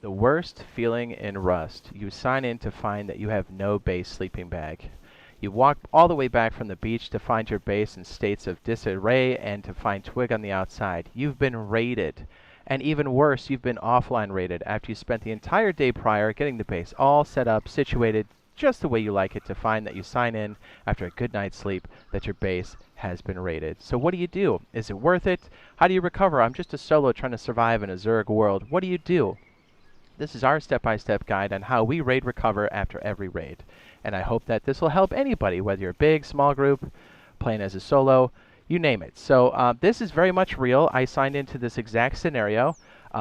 The worst feeling in Rust. You sign in to find that you have no base sleeping bag. You walk all the way back from the beach to find your base in states of disarray and to find Twig on the outside. You've been raided. And even worse, you've been offline raided after you spent the entire day prior getting the base all set up, situated just the way you like it, to find that you sign in after a good night's sleep that your base has been raided. So what do you do? Is it worth it? How do you recover? I'm just a solo trying to survive in a Zerg world. What do you do? This is our step-by-step guide on how we raid recover after every raid. And I hope that this will help anybody, whether you're a big, small group, playing as a solo, you name it. So this is very much real. I signed into this exact scenario.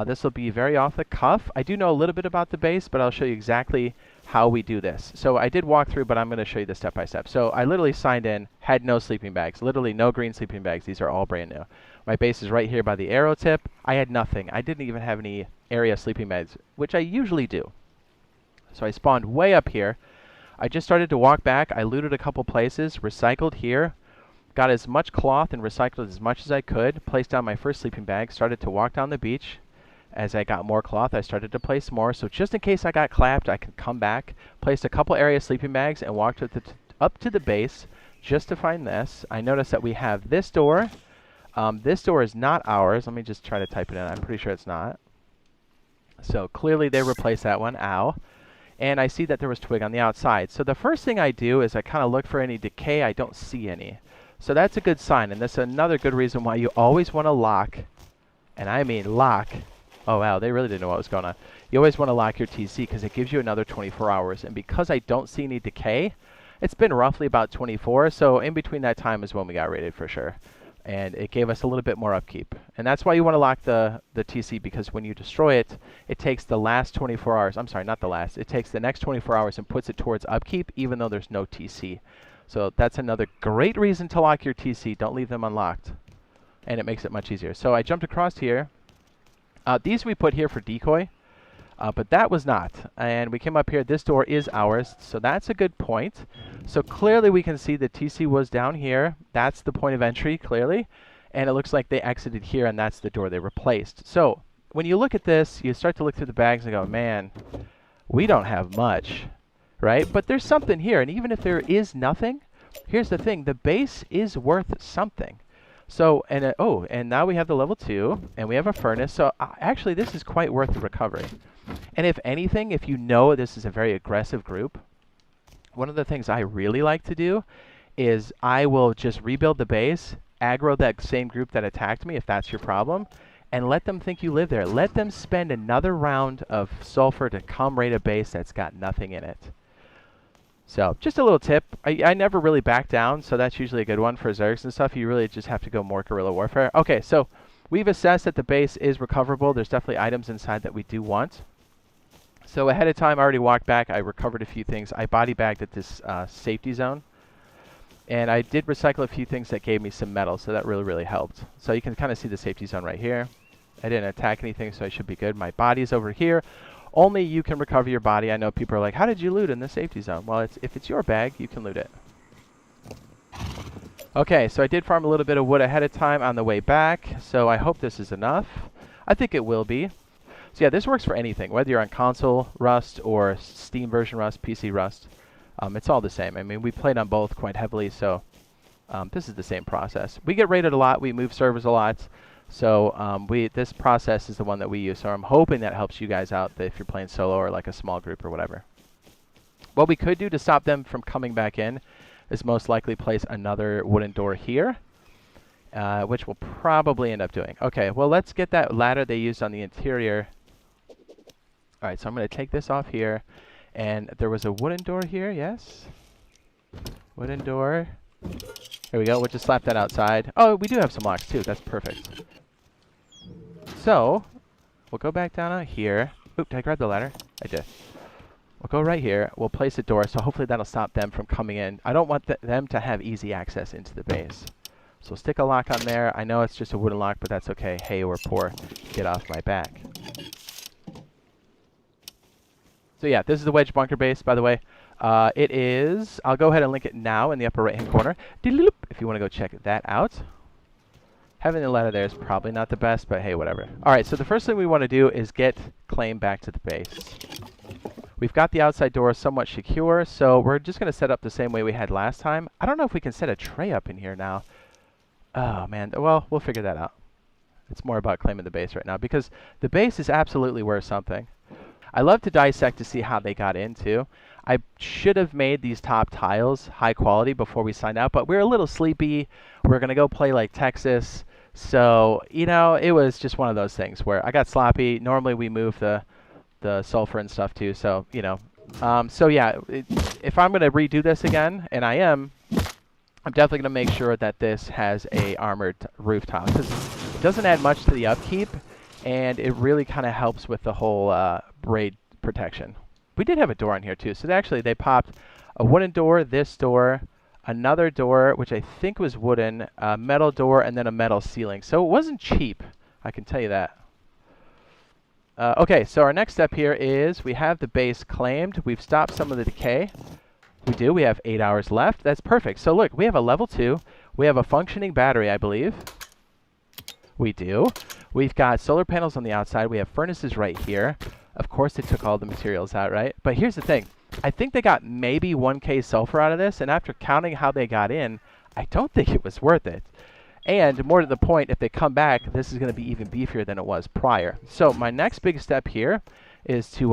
This will be very off the cuff. I do know a little bit about the base, but I'll show you exactly how we do this. So I did walk through, but I'm going to show you the step-by-step. So I literally signed in, had no sleeping bags, literally no green sleeping bags. These are all brand new. My base is right here by the arrow tip. I had nothing. I didn't even have any area sleeping bags, which I usually do. So I spawned way up here. I just started to walk back. I looted a couple places, recycled here, got as much cloth and recycled as much as I could, placed down my first sleeping bag, started to walk down the beach. As I got more cloth, I started to place more. So just in case I got clapped, I could come back, placed a couple area sleeping bags, and walked up to the base just to find this. I noticed that we have this door. This door is not ours. Let me just try to type it in. I'm pretty sure it's not. So clearly they replaced that one. Ow. And I see that there was Twig on the outside. So the first thing I do is I kind of look for any decay. I don't see any. So that's a good sign. And that's another good reason why you always want to lock, and I mean lock. Oh, wow, they really didn't know what was going on. You always want to lock your TC because it gives you another 24 hours. And because I don't see any decay, it's been roughly about 24. So in between that time is when we got raided for sure. And it gave us a little bit more upkeep. And that's why you want to lock the TC, because when you destroy it, it takes the last 24 hours. I'm sorry, not the last. It takes the next 24 hours and puts it towards upkeep, even though there's no TC. So that's another great reason to lock your TC. Don't leave them unlocked. And it makes it much easier. So I jumped across here. These we put here for decoy, but that was not. And we came up here. This door is ours, so that's a good point. So clearly we can see the TC was down here. That's the point of entry, clearly. And it looks like they exited here, and that's the door they replaced. So when you look at this, you start to look through the bags and go, man, we don't have much, right? But there's something here, and even if there is nothing, here's the thing. The base is worth something. So, and and now we have the level 2, and we have a furnace. So actually, this is quite worth the recovery. And if anything, if you know this is a very aggressive group, one of the things I really like to do is I will just rebuild the base, aggro that same group that attacked me, if that's your problem, and let them think you live there. Let them spend another round of sulfur to come raid a base that's got nothing in it. So, just a little tip. I never really back down, so that's usually a good one for Zergs and stuff. You really just have to go more guerrilla warfare. Okay, so we've assessed that the base is recoverable. There's definitely items inside that we do want. So ahead of time, I already walked back. I recovered a few things. I body bagged at this safety zone. And I did recycle a few things that gave me some metal, so that really, really helped. So you can kind of see the safety zone right here. I didn't attack anything, so I should be good. My body's over here. Only you can recover your body. I know people are like, how did you loot in the safety zone? Well, if it's your bag, you can loot it. Okay, so I did farm a little bit of wood ahead of time on the way back, so I hope this is enough. I think it will be. So yeah, this works for anything, whether you're on console Rust or Steam version Rust, PC Rust. It's all the same. I mean, we played on both quite heavily, so this is the same process. We get raided a lot. We move servers a lot. So this process is the one that we use. So I'm hoping that helps you guys out if you're playing solo or like a small group or whatever. What we could do to stop them from coming back in is most likely place another wooden door here, which we'll probably end up doing. Okay, well, let's get that ladder they used on the interior. All right, so I'm going to take this off here. And there was a wooden door here, yes? Wooden door. Here we go. We'll just slap that outside. Oh, we do have some locks, too. That's perfect. So, we'll go back down out here. Oop, did I grab the ladder? I did. We'll go right here. We'll place a door, so hopefully that'll stop them from coming in. I don't want them to have easy access into the base. So stick a lock on there. I know it's just a wooden lock, but that's okay. Hey, we're poor. Get off my back. So yeah, this is the wedge bunker base, by the way. It is, I'll go ahead and link it now in the upper right-hand corner, if you want to go check that out. Having the ladder there is probably not the best, but hey, whatever. All right, so the first thing we want to do is get claim back to the base. We've got the outside door somewhat secure, so we're just going to set up the same way we had last time. I don't know if we can set a tray up in here now. Oh, man. Well, we'll figure that out. It's more about claiming the base right now, because the base is absolutely worth something. I love to dissect to see how they got into. I should have made these top tiles high quality before we signed out, but we were a little sleepy. We're going to go play like Texas. So, you know, it was just one of those things where I got sloppy. Normally we move the sulfur and stuff too, so, you know. So yeah, if I'm going to redo this again, and I am, I'm definitely going to make sure that this has a armored roof tile, because it doesn't add much to the upkeep, and it really kind of helps with the whole raid protection. We did have a door on here too, so actually they popped a wooden door, this door, another door, which I think was wooden, a metal door, and then a metal ceiling. So it wasn't cheap, I can tell you that. Okay, so our next step here is we have the base claimed. We've stopped some of the decay. We do. We have 8 hours left. That's perfect. So look, we have a level 2. We have a functioning battery, I believe. We do. We've got solar panels on the outside. We have furnaces right here. Of course, they took all the materials out, right? But here's the thing. I think they got maybe 1K sulfur out of this, and after counting how they got in, I don't think it was worth it. And more to the point, if they come back, this is going to be even beefier than it was prior. So my next big step here is to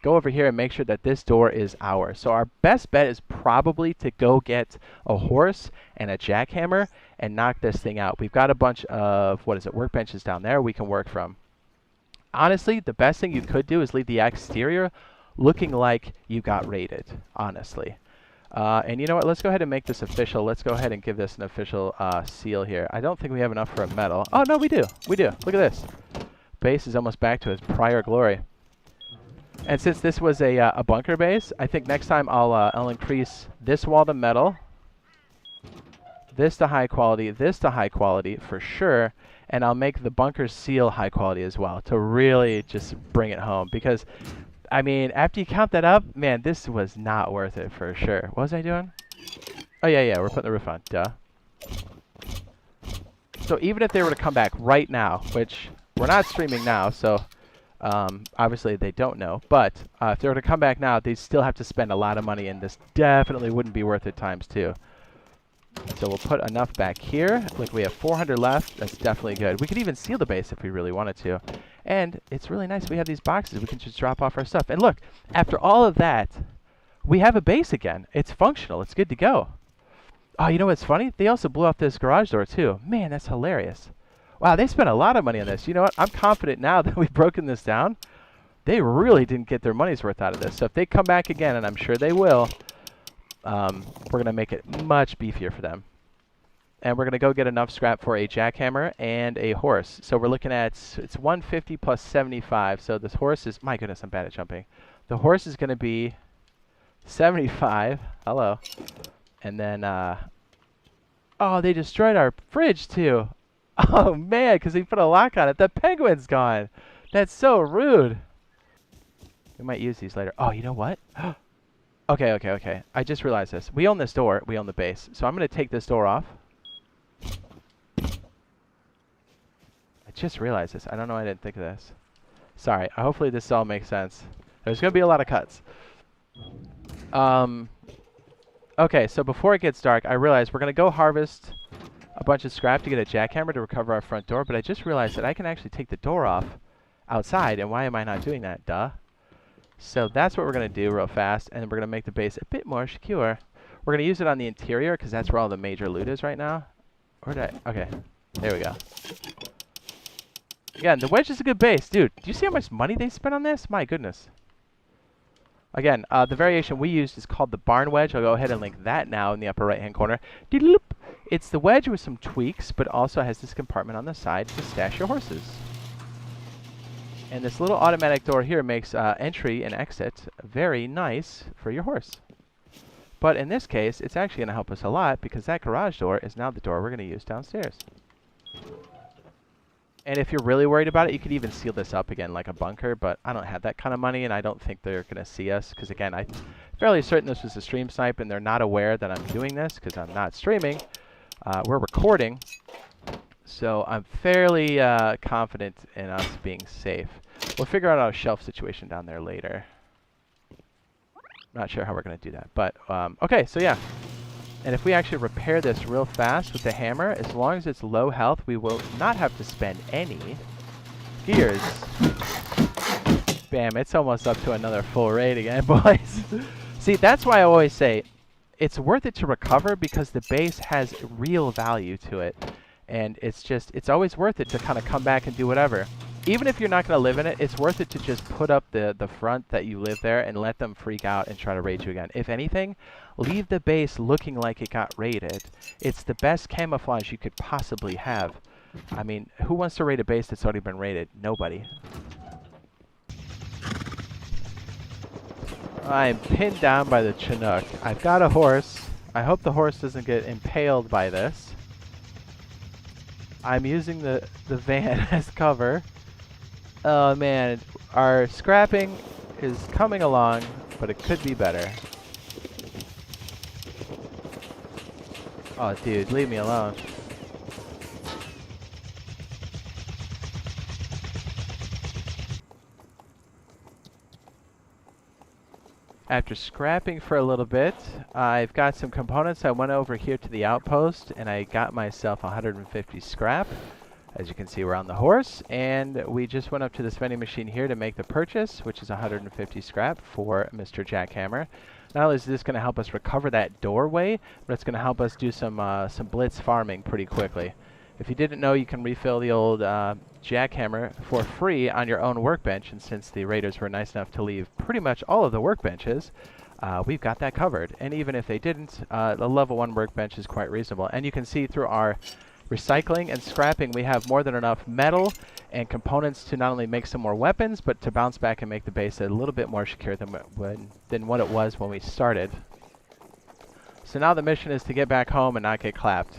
go over here and make sure that this door is ours. So our best bet is probably to go get a horse and a jackhammer and knock this thing out. We've got a bunch of, workbenches down there we can work from. Honestly, the best thing you could do is leave the exterior looking like you got raided, honestly. And you know what? Let's go ahead and make this official. Let's go ahead and give this an official seal here. I don't think we have enough for a metal. Oh, no, we do. We do. Look at this. Base is almost back to its prior glory. And since this was a bunker base, I think next time I'll increase this wall to metal, this to high quality, this to high quality for sure, and I'll make the bunker seal high quality as well to really just bring it home. Because I mean, after you count that up, man, this was not worth it for sure. What was I doing? Oh, yeah, we're putting the roof on. Duh. So even if they were to come back right now, which we're not streaming now, so obviously they don't know. But if they were to come back now, they'd still have to spend a lot of money, and this definitely wouldn't be worth it times 2. So we'll put enough back here. Look, we have 400 left. That's definitely good. We could even seal the base if we really wanted to. And it's really nice. We have these boxes. We can just drop off our stuff. And look, after all of that, we have a base again. It's functional. It's good to go. Oh, you know what's funny? They also blew off this garage door, too. Man, that's hilarious. Wow, they spent a lot of money on this. You know what? I'm confident now that we've broken this down. They really didn't get their money's worth out of this. So if they come back again, and I'm sure they will, we're going to make it much beefier for them. And we're going to go get enough scrap for a jackhammer and a horse. So we're looking at, it's 150 plus 75. So this horse is, my goodness, I'm bad at jumping. The horse is going to be 75. Hello. And then, oh, they destroyed our fridge too. Oh, man, because we put a lock on it. The penguin's gone. That's so rude. We might use these later. Oh, you know what? Okay. I just realized this. We own this door. We own the base. So I'm going to take this door off. I just realized this. I don't know why I didn't think of this. Sorry. Hopefully this all makes sense. There's going to be a lot of cuts. Okay, so before it gets dark, I realized we're going to go harvest a bunch of scrap to get a jackhammer to recover our front door, but I just realized that I can actually take the door off outside, and why am I not doing that? Duh. So that's what we're going to do real fast, and we're going to make the base a bit more secure. We're going to use it on the interior, because that's where all the major loot is right now. Where did I... Okay, there we go. Again, the wedge is a good base. Dude, do you see how much money they spent on this? My goodness. Again, the variation we used is called the barn wedge. I'll go ahead and link that now in the upper right-hand corner. It's the wedge with some tweaks, but also has this compartment on the side to stash your horses. And this little automatic door here makes entry and exit very nice for your horse. But in this case, it's actually going to help us a lot because that garage door is now the door we're going to use downstairs. And if you're really worried about it, you could even seal this up again like a bunker, but I don't have that kind of money, and I don't think they're going to see us because, again, I'm fairly certain this was a stream snipe, and they're not aware that I'm doing this because I'm not streaming. We're recording, So I'm fairly confident in us being safe. We'll figure out our shelf situation down there later. Not sure how we're going to do that, but okay, so yeah. And if we actually repair this real fast with the hammer, as long as it's low health, we will not have to spend any gears. Bam, it's almost up to another full rate again, boys. See, that's why I always say it's worth it to recover, because the base has real value to it. And it's always worth it to kind of come back and do whatever. Even if you're not going to live in it, it's worth it to just put up the front that you live there and let them freak out and try to raid you again. If anything, leave the base looking like it got raided. It's the best camouflage you could possibly have. I mean, who wants to raid a base that's already been raided? Nobody. I'm pinned down by the Chinook. I've got a horse. I hope the horse doesn't get impaled by this. I'm using the van as cover. Oh man, our scrapping is coming along, but it could be better. Oh dude, leave me alone. After scrapping for a little bit, I've got some components. I went over here to the outpost and I got myself 150 scrap. As you can see, we're on the horse, and we just went up to this vending machine here to make the purchase, which is 150 scrap for Mr. Jackhammer. Not only is this going to help us recover that doorway, but it's going to help us do some blitz farming pretty quickly. If you didn't know, you can refill the old Jackhammer for free on your own workbench, and since the raiders were nice enough to leave pretty much all of the workbenches, we've got that covered. And even if they didn't, the level 1 workbench is quite reasonable. And you can see through our recycling and scrapping, we have more than enough metal and components to not only make some more weapons, but to bounce back and make the base a little bit more secure than what it was when we started. So now the mission is to get back home and not get clapped.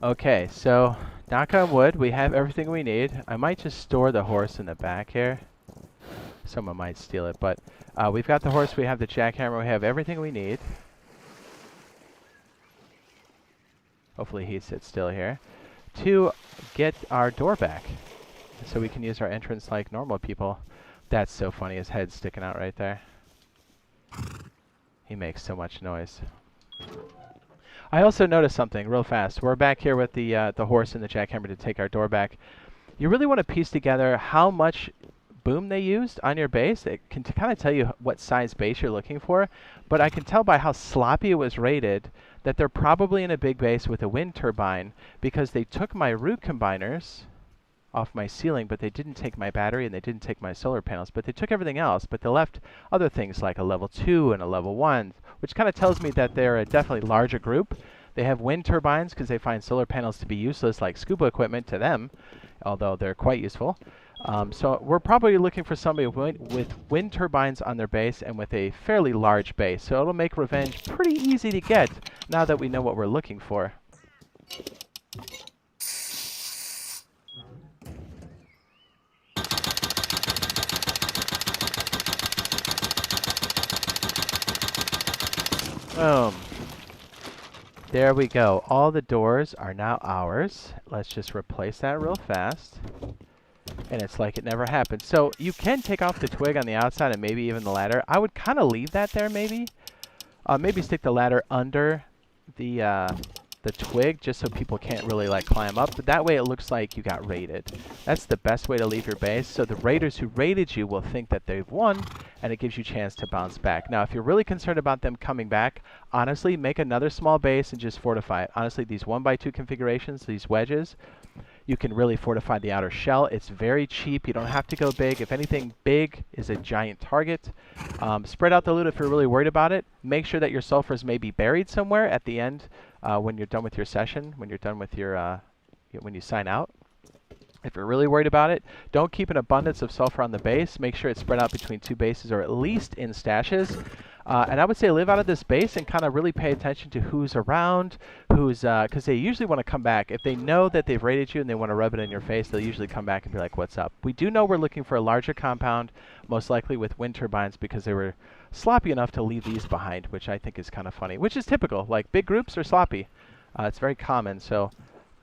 Okay, so knock on wood, we have everything we need. I might just store the horse in the back here. Someone might steal it, but we've got the horse, we have the jackhammer, we have everything we need. Hopefully he sits still here. To get our door back, so we can use our entrance like normal people. That's so funny, his head's sticking out right there. He makes so much noise. I also noticed something real fast. We're back here with the horse and the jackhammer to take our door back. You really want to piece together how much boom they used on your base. It can kind of tell you what size base you're looking for, but I can tell by how sloppy it was rated that they're probably in a big base with a wind turbine, because they took my root combiners off my ceiling, but they didn't take my battery and they didn't take my solar panels, but they took everything else, but they left other things like a level 2 and a level 1, which kind of tells me that they're a definitely larger group. They have wind turbines because they find solar panels to be useless like scuba equipment to them, although they're quite useful. So we're probably looking for somebody with wind turbines on their base and with a fairly large base. So it'll make revenge pretty easy to get now that we know what we're looking for. Boom. There we go. All the doors are now ours. Let's just replace that real fast. And it's like it never happened. So you can take off the twig on the outside and maybe even the ladder. I would kind of leave that there maybe. Maybe stick the ladder under the twig just so people can't really like climb up. But that way it looks like you got raided. That's the best way to leave your base. So the raiders who raided you will think that they've won, and it gives you a chance to bounce back. Now, if you're really concerned about them coming back, honestly, make another small base and just fortify it. Honestly, these 1x2 configurations, these wedges, you can really fortify the outer shell. It's very cheap. You don't have to go big. If anything, big is a giant target. Spread out the loot if you're really worried about it. Make sure that your sulfurs may be buried somewhere at the end when you're done with your session, when you're done with your, when you sign out. If you're really worried about it, don't keep an abundance of sulfur on the base. Make sure it's spread out between 2 bases or at least in stashes. And I would say live out of this base and kind of really pay attention to who's around, who's, because they usually want to come back. If they know that they've raided you and they want to rub it in your face, they'll usually come back and be like, what's up? We do know we're looking for a larger compound, most likely with wind turbines because they were sloppy enough to leave these behind, which I think is kind of funny, which is typical. Like, big groups are sloppy. It's very common. So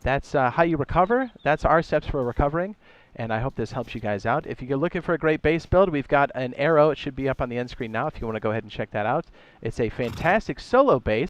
that's how you recover. That's our steps for recovering. And I hope this helps you guys out. If you're looking for a great base build, we've got an arrow. It should be up on the end screen now if you want to go ahead and check that out. It's a fantastic solo base.